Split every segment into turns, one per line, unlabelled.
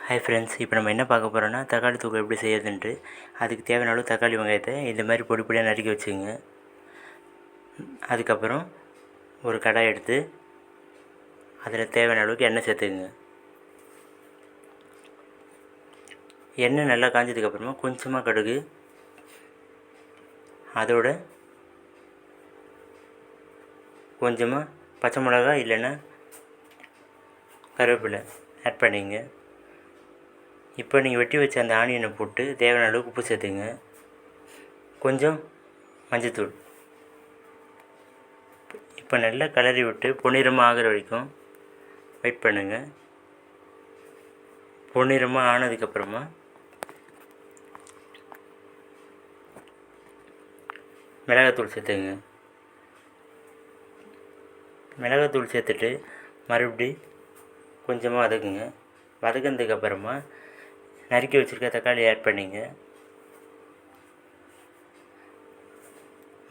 Hi friends, இப்போ நம்ம என்ன பார்க்க போகிறோன்னா தக்காளி தொக்கு எப்படி செய்யறதுன்ட்டு. அதுக்கு தேவையான அளவு தக்காளி வெங்காயத்தை இந்த மாதிரி பொடி பொடியாக நறுக்கி வச்சுங்க. அதுக்கப்புறம் ஒரு கடாய் எடுத்து அதில் தேவையான அளவுக்கு எண்ணெய் சேர்த்துக்குங்க. எண்ணெய் நல்லா காஞ்சதுக்கப்புறமா கொஞ்சமாக கடுகு, அதோட கொஞ்சமாக பச்சை மிளகா இல்லைன்னா கருவேப்பிலை ஆட் பண்ணிங்க. இப்போ நீங்கள் வெட்டி வச்ச அந்த ஆனியனை போட்டு தேவையான அளவுக்கு உப்பு சேர்த்துங்க. கொஞ்சம் மஞ்சத்தூள். இப்போ நல்லா கிளறி விட்டு பொன்னிறமாக ஆகிற வரைக்கும் வெயிட் பண்ணுங்கள். பொன்னிறமாக ஆனதுக்கப்புறமா மிளகாத்தூள் சேர்த்துங்க. மிளகாத்தூள் சேர்த்துட்டு மறுபடி கொஞ்சமாக வதக்குங்க. வதக்கினதுக்கப்புறமா நறுக்கி வச்சுருக்க தக்காளி ஆட் பண்ணிங்க.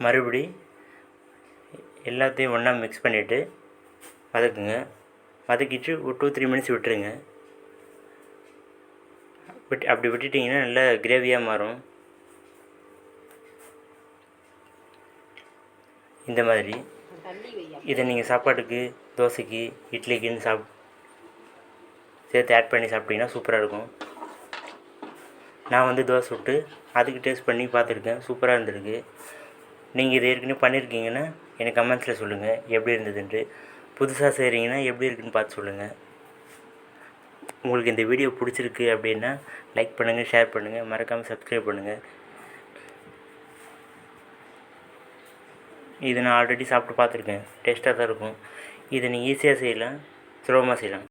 மறுபடி எல்லாத்தையும் ஒன்றா மிக்ஸ் பண்ணிவிட்டு வதக்குங்க. வதக்கிட்டு ஒரு 2-3 மினிட்ஸ் விட்டுருங்க. அப்படி விட்டுட்டிங்கன்னா நல்லா கிரேவியாக மாறும். இந்த மாதிரி இதை நீங்கள் சாப்பாட்டுக்கு, தோசைக்கு, இட்லிக்குன்னு சேர்த்து ஆட் பண்ணி சாப்பிட்டிங்கன்னா சூப்பராக இருக்கும். நான் தோசை சுட்டு அதுக்கு டேஸ்ட் பண்ணி பார்த்துருக்கேன், சூப்பராக இருந்திருக்கு. நீங்கள் இதை ஏற்கனவே பண்ணியிருக்கீங்கன்னா எனக்கு கமெண்ட்ஸில் சொல்லுங்கள் எப்படி இருந்ததுன்ட்டு. புதுசாக செய்கிறீங்கன்னா எப்படி இருக்குன்னு பார்த்து சொல்லுங்கள். உங்களுக்கு இந்த வீடியோ பிடிச்சிருக்கு அப்படின்னா லைக் பண்ணுங்கள், ஷேர் பண்ணுங்கள், மறக்காமல் சப்ஸ்கிரைப் பண்ணுங்கள். இது நான் ஆல்ரெடி சாப்பிட்டு பார்த்துருக்கேன், டேஸ்ட்டாக தான் இருக்கும். இதை நீங்கள் ஈஸியாக செய்யலாம், சுலபமாக செய்யலாம்.